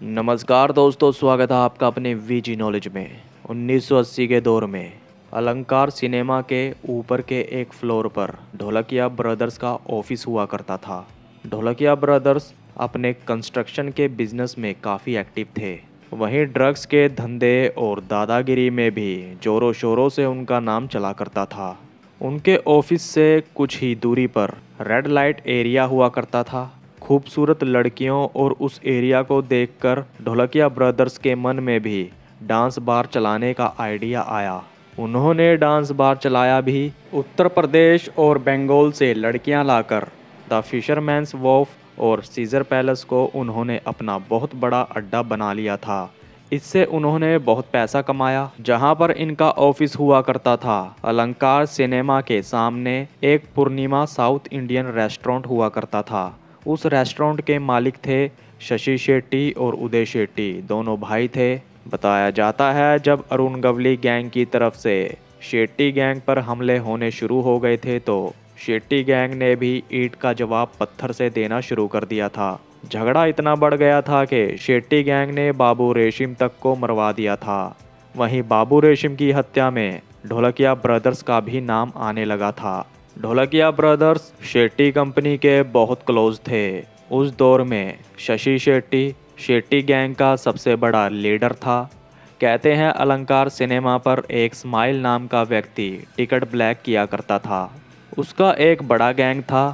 नमस्कार दोस्तों, स्वागत है आपका अपने वीजी नॉलेज में। 1980 के दौर में अलंकार सिनेमा के ऊपर के एक फ्लोर पर ढोलकिया ब्रदर्स का ऑफिस हुआ करता था। ढोलकिया ब्रदर्स अपने कंस्ट्रक्शन के बिजनेस में काफ़ी एक्टिव थे। वहीं ड्रग्स के धंधे और दादागिरी में भी जोरों शोरों से उनका नाम चला करता था। उनके ऑफिस से कुछ ही दूरी पर रेड लाइट एरिया हुआ करता था। खूबसूरत लड़कियों और उस एरिया को देखकर ढोलकिया ब्रदर्स के मन में भी डांस बार चलाने का आइडिया आया। उन्होंने डांस बार चलाया भी। उत्तर प्रदेश और बंगाल से लड़कियां लाकर द फिशरमैन्स वॉफ और सीजर पैलेस को उन्होंने अपना बहुत बड़ा अड्डा बना लिया था। इससे उन्होंने बहुत पैसा कमाया। जहां पर इनका ऑफिस हुआ करता था, अलंकार सिनेमा के सामने एक पूर्णिमा साउथ इंडियन रेस्टोरेंट हुआ करता था। उस रेस्टोरेंट के मालिक थे शशि शेट्टी और उदय शेट्टी, दोनों भाई थे। बताया जाता है जब अरुण गवली गैंग की तरफ से शेट्टी गैंग पर हमले होने शुरू हो गए थे तो शेट्टी गैंग ने भी ईंट का जवाब पत्थर से देना शुरू कर दिया था। झगड़ा इतना बढ़ गया था कि शेट्टी गैंग ने बाबू रेशिम तक को मरवा दिया था। वहीं बाबू रेशिम की हत्या में ढोलकिया ब्रदर्स का भी नाम आने लगा था। ढोलकिया ब्रदर्स शेट्टी कंपनी के बहुत क्लोज थे। उस दौर में शशि शेट्टी शेट्टी गैंग का सबसे बड़ा लीडर था। कहते हैं अलंकार सिनेमा पर एक स्माइल नाम का व्यक्ति टिकट ब्लैक किया करता था। उसका एक बड़ा गैंग था।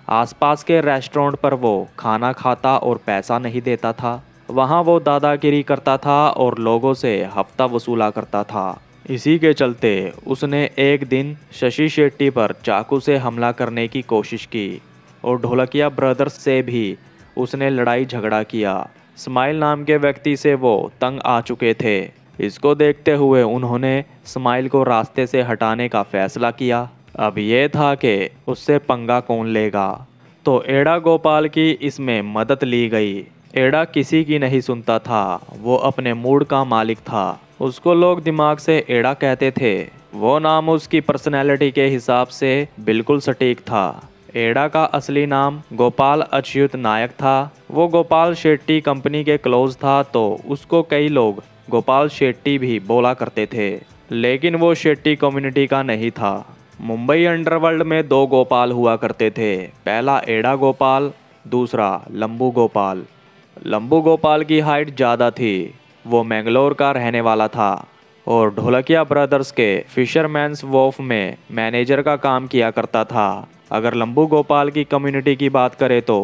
आसपास के रेस्टोरेंट पर वो खाना खाता और पैसा नहीं देता था। वहाँ वो दादागिरी करता था और लोगों से हफ्ता वसूला करता था। इसी के चलते उसने एक दिन शशि शेट्टी पर चाकू से हमला करने की कोशिश की और ढोलकिया ब्रदर्स से भी उसने लड़ाई झगड़ा किया। स्माइल नाम के व्यक्ति से वो तंग आ चुके थे। इसको देखते हुए उन्होंने स्माइल को रास्ते से हटाने का फैसला किया। अब ये था कि उससे पंगा कौन लेगा, तो एड़ा गोपाल की इसमें मदद ली गई। एड़ा किसी की नहीं सुनता था, वो अपने मूड का मालिक था। उसको लोग दिमाग से एड़ा कहते थे। वो नाम उसकी पर्सनैलिटी के हिसाब से बिल्कुल सटीक था। एड़ा का असली नाम गोपाल अच्युत नायक था। वो गोपाल शेट्टी कंपनी के क्लोज था तो उसको कई लोग गोपाल शेट्टी भी बोला करते थे, लेकिन वो शेट्टी कम्युनिटी का नहीं था। मुंबई अंडरवर्ल्ड में दो गोपाल हुआ करते थे, पहला एड़ा गोपाल, दूसरा लंबू गोपाल। लंबू गोपाल की हाइट ज़्यादा थी। वो मैंगलोर का रहने वाला था और ढोलकिया ब्रदर्स के फिशरमैन्स वॉफ में मैनेजर का काम किया करता था। अगर लंबू गोपाल की कम्युनिटी की बात करें तो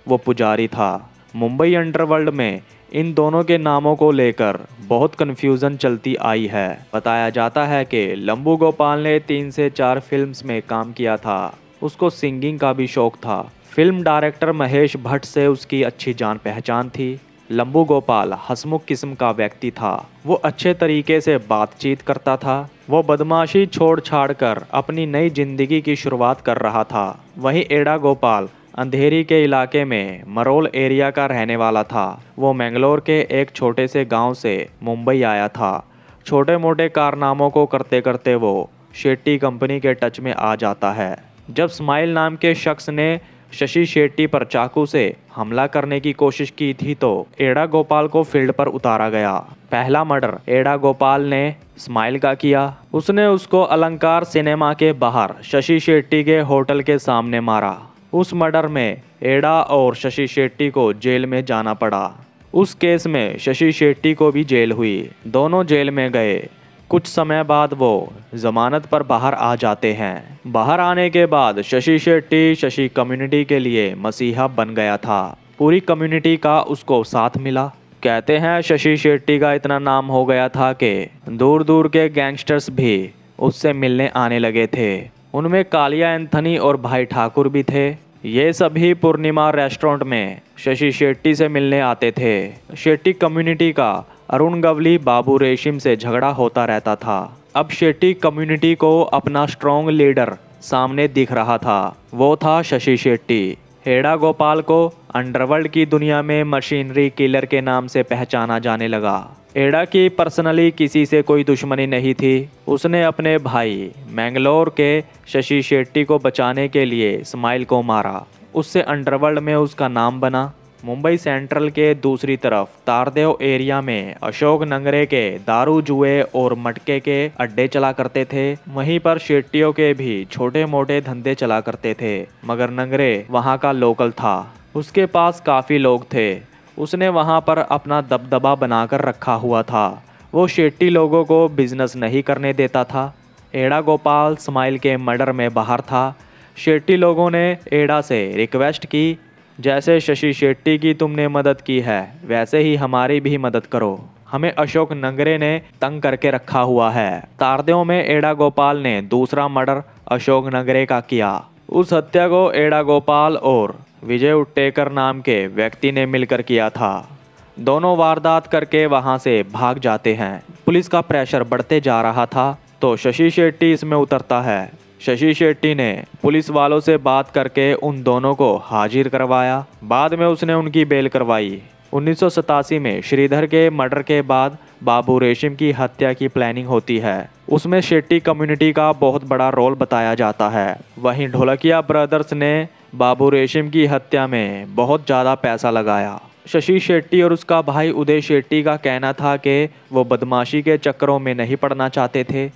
वो पुजारी था। मुंबई अंडरवर्ल्ड में इन दोनों के नामों को लेकर बहुत कन्फ्यूज़न चलती आई है। बताया जाता है कि लंबू गोपाल ने 3 से 4 फिल्म्स में काम किया था। उसको सिंगिंग का भी शौक था। फिल्म डायरेक्टर महेश भट्ट से उसकी अच्छी जान पहचान थी। लंबू गोपाल हंसमुख किस्म का व्यक्ति था। वो अच्छे तरीके से बातचीत करता था। वो बदमाशी छोड़ छाड़ कर अपनी नई जिंदगी की शुरुआत कर रहा था। वहीं एड़ा गोपाल अंधेरी के इलाके में मरोल एरिया का रहने वाला था। वो मैंगलोर के एक छोटे से गांव से मुंबई आया था। छोटे मोटे कारनामों को करते करते वो शेट्टी कंपनी के टच में आ जाता है। जब स्माइल नाम के शख्स ने शशि शेट्टी पर चाकू से हमला करने की कोशिश की थी तो एड़ा गोपाल को फील्ड पर उतारा गया। पहला मर्डर एड़ा गोपाल ने स्माइल का किया। उसने उसको अलंकार सिनेमा के बाहर शशि शेट्टी के होटल के सामने मारा। उस मर्डर में एड़ा और शशि शेट्टी को जेल में जाना पड़ा। उस केस में शशि शेट्टी को भी जेल हुई। दोनों जेल में गए। कुछ समय बाद वो जमानत पर बाहर आ जाते हैं। बाहर आने के बाद शशि शेट्टी शशि कम्युनिटी के लिए मसीहा बन गया था। पूरी कम्युनिटी का उसको साथ मिला। कहते हैं शशि शेट्टी का इतना नाम हो गया था कि दूर दूर के गैंगस्टर्स भी उससे मिलने आने लगे थे। उनमें कालिया एंथनी और भाई ठाकुर भी थे। ये सभी पूर्णिमा रेस्टोरेंट में शशि शेट्टी से मिलने आते थे। शेट्टी कम्युनिटी का अरुण गवली बाबू रेशिम से झगड़ा होता रहता था। अब शेट्टी कम्युनिटी को अपना स्ट्रॉन्ग लीडर सामने दिख रहा था। वो था शशि शेट्टी। एड़ा गोपाल को अंडरवर्ल्ड की दुनिया में मशीनरी किलर के नाम से पहचाना जाने लगा। एड़ा की पर्सनली किसी से कोई दुश्मनी नहीं थी। उसने अपने भाई मैंगलोर के शशि शेट्टी को बचाने के लिए स्माइल को मारा। उससे अंडरवर्ल्ड में उसका नाम बना। मुंबई सेंट्रल के दूसरी तरफ तारदेव एरिया में अशोक नंगरे के दारू जुए और मटके के अड्डे चला करते थे। वहीं पर शेट्टियों के भी छोटे मोटे धंधे चला करते थे, मगर नंगरे वहां का लोकल था। उसके पास काफी लोग थे। उसने वहां पर अपना दबदबा बनाकर रखा हुआ था। वो शेट्टी लोगों को बिजनेस नहीं करने देता था। एड़ा गोपाल स्माइल के मर्डर में बाहर था। शेट्टी लोगों ने एड़ा से रिक्वेस्ट की, जैसे शशि शेट्टी की तुमने मदद की है वैसे ही हमारी भी मदद करो। हमें अशोक नंगरे ने तंग करके रखा हुआ है। तारदेव में एड़ा गोपाल ने दूसरा मर्डर अशोक नंगरे का किया। उस हत्या को एड़ा गोपाल और विजय उत्टेकर नाम के व्यक्ति ने मिलकर किया था। दोनों वारदात करके वहां से भाग जाते हैं। पुलिस का प्रेशर बढ़ते जा रहा था तो शशि शेट्टी इसमें उतरता है। शशि शेट्टी ने पुलिस वालों से बात करके उन दोनों को हाजिर करवाया। बाद में उसने उनकी बेल करवाई। 1987 में श्रीधर के मर्डर के बाद बाबू रेशम की हत्या की प्लानिंग होती है। उसमें शेट्टी कम्युनिटी का बहुत बड़ा रोल बताया जाता है। वहीं ढोलकिया ब्रदर्स ने बाबू रेशम की हत्या में बहुत ज़्यादा पैसा लगाया। शशि शेट्टी और उसका भाई उदय शेट्टी का कहना था कि वो बदमाशी के चक्करों में नहीं पड़ना चाहते थे।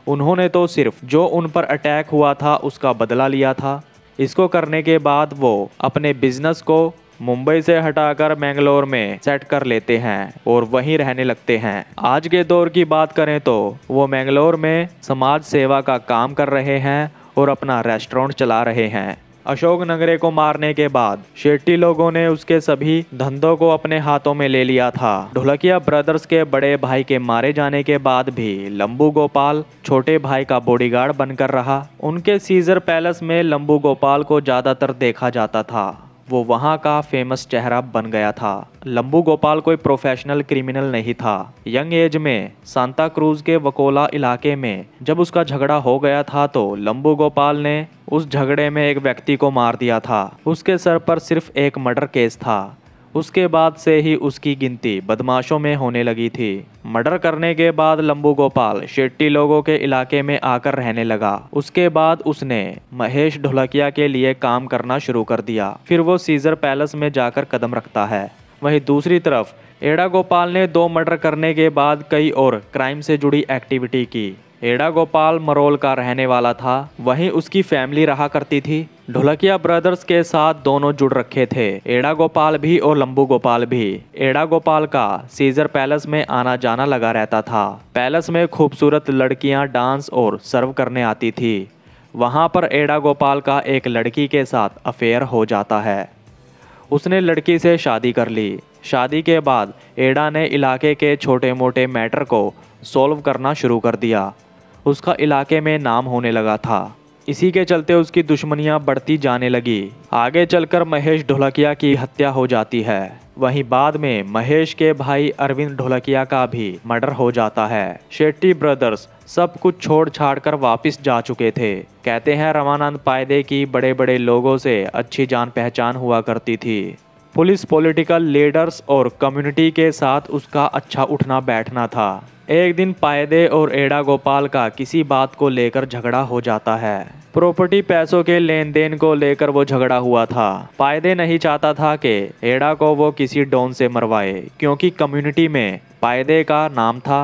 उन्होंने तो सिर्फ जो उन पर अटैक हुआ था उसका बदला लिया था। इसको करने के बाद वो अपने बिजनेस को मुंबई से हटाकर मैंगलोर में सेट कर लेते हैं और वहीं रहने लगते हैं। आज के दौर की बात करें तो वो मैंगलोर में समाज सेवा का काम कर रहे हैं और अपना रेस्टोरेंट चला रहे हैं। अशोक नंगरे को मारने के बाद शेट्टी लोगों ने उसके सभी धंधों को अपने हाथों में ले लिया था। ढोलकिया ब्रदर्स के बड़े भाई के मारे जाने के बाद भी लंबू गोपाल छोटे भाई का बॉडीगार्ड बनकर रहा। उनके सीजर पैलेस में लंबू गोपाल को ज्यादातर देखा जाता था। वो वहाँ का फेमस चेहरा बन गया था। लंबू गोपाल कोई प्रोफेशनल क्रिमिनल नहीं था। यंग एज में सांता क्रूज के वकोला इलाके में जब उसका झगड़ा हो गया था तो लंबू गोपाल ने उस झगड़े में एक व्यक्ति को मार दिया था। उसके सर पर सिर्फ एक मर्डर केस था। उसके बाद से ही उसकी गिनती बदमाशों में होने लगी थी। मर्डर करने के बाद लंबू गोपाल शेट्टी लोगों के इलाके में आकर रहने लगा। उसके बाद उसने महेश ढोलकिया के लिए काम करना शुरू कर दिया। फिर वो सीजर पैलेस में जाकर कदम रखता है। वहीं दूसरी तरफ एड़ा गोपाल ने 2 मर्डर करने के बाद कई और क्राइम से जुड़ी एक्टिविटी की। एड़ा गोपाल मरोल का रहने वाला था। वहीं उसकी फैमिली रहा करती थी। ढोलकिया ब्रदर्स के साथ दोनों जुड़ रखे थे, एड़ा गोपाल भी और लंबू गोपाल भी। एड़ा गोपाल का सीजर पैलेस में आना जाना लगा रहता था। पैलेस में खूबसूरत लड़कियां डांस और सर्व करने आती थी। वहां पर एड़ा गोपाल का एक लड़की के साथ अफेयर हो जाता है। उसने लड़की से शादी कर ली। शादी के बाद एड़ा ने इलाके के छोटे मोटे मैटर को सॉल्व करना शुरू कर दिया। उसका इलाके में नाम होने लगा था। इसी के चलते उसकी दुश्मनियां बढ़ती जाने लगी। आगे चलकर महेश ढोलकिया की हत्या हो जाती है। वहीं बाद में महेश के भाई अरविंद ढोलकिया का भी मर्डर हो जाता है। शेट्टी ब्रदर्स सब कुछ छोड़ छाड़ कर वापिस जा चुके थे। कहते हैं रमानंद पायदे की बड़े बड़े लोगों से अच्छी जान पहचान हुआ करती थी। पुलिस, पॉलिटिकल लीडर्स और कम्युनिटी के साथ उसका अच्छा उठना बैठना था। एक दिन पायदे और एड़ा गोपाल का किसी बात को लेकर झगड़ा हो जाता है। प्रॉपर्टी, पैसों के लेन देन को लेकर वो झगड़ा हुआ था। पायदे नहीं चाहता था कि एड़ा को वो किसी डॉन से मरवाए, क्योंकि कम्युनिटी में पायदे का नाम था।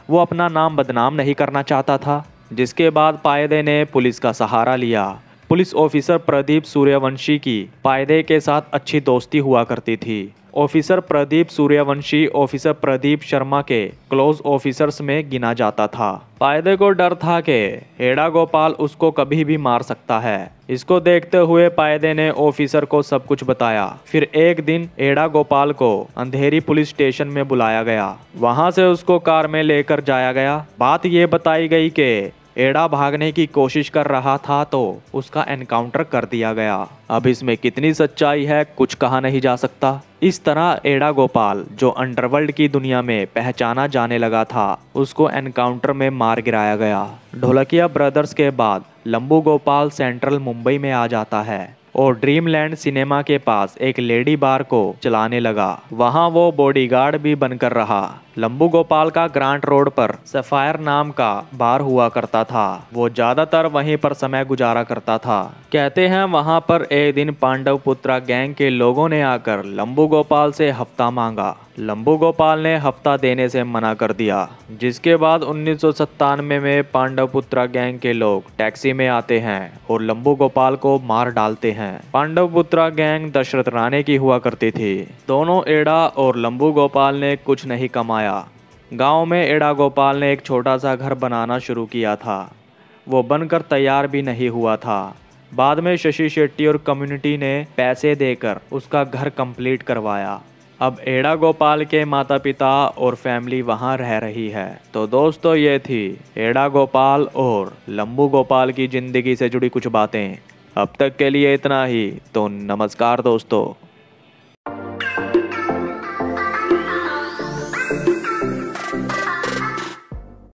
वो अपना नाम बदनाम नहीं करना चाहता था। जिसके बाद पायदे ने पुलिस का सहारा लिया। पुलिस ऑफिसर प्रदीप सूर्यवंशी की पायदे के साथ अच्छी दोस्ती हुआ करती थी। ऑफिसर प्रदीप सूर्यवंशी ऑफिसर प्रदीप शर्मा के क्लोज ऑफिसर्स में गिना जाता था। पायदे को डर था कि एड़ा गोपाल उसको कभी भी मार सकता है। इसको देखते हुए पायदे ने ऑफिसर को सब कुछ बताया। फिर एक दिन एड़ा गोपाल को अंधेरी पुलिस स्टेशन में बुलाया गया। वहां से उसको कार में लेकर जाया गया। बात ये बताई गई कि एड़ा भागने की कोशिश कर रहा था तो उसका एनकाउंटर कर दिया गया। अब इसमें कितनी सच्चाई है कुछ कहा नहीं जा सकता। इस तरह एड़ा गोपाल, जो अंडरवर्ल्ड की दुनिया में पहचाना जाने लगा था, उसको एनकाउंटर में मार गिराया गया। ढोलकिया ब्रदर्स के बाद लंबू गोपाल सेंट्रल मुंबई में आ जाता है और ड्रीमलैंड सिनेमा के पास एक लेडी बार को चलाने लगा। वहाँ वो बॉडीगार्ड भी बनकर रहा। लंबू गोपाल का ग्रांट रोड पर सफायर नाम का बार हुआ करता था। वो ज्यादातर वहीं पर समय गुजारा करता था। कहते हैं वहां पर एक दिन पांडव पुत्रा गैंग के लोगों ने आकर लंबू गोपाल से हफ्ता मांगा। लंबू गोपाल ने हफ्ता देने से मना कर दिया, जिसके बाद 1997 में पांडव पुत्रा गैंग के लोग टैक्सी में आते हैं और लंबू गोपाल को मार डालते हैं। पांडव पुत्रा गैंग दशरथ राणे की हुआ करती थी। दोनों एड़ा और लंबू गोपाल ने कुछ नहीं कमाया। गांव में एड़ा गोपाल ने एक छोटा सा घर बनाना शुरू किया था। वो बनकर तैयार भी नहीं हुआ था। बाद में शशि शेट्टी और कम्युनिटी ने पैसे देकर उसका घर कंप्लीट करवाया। अब एड़ा गोपाल के माता पिता और फैमिली वहां रह रही है। तो दोस्तों, ये थी एड़ा गोपाल और लंबू गोपाल की जिंदगी से जुड़ी कुछ बातें। अब तक के लिए इतना ही। तो नमस्कार दोस्तों।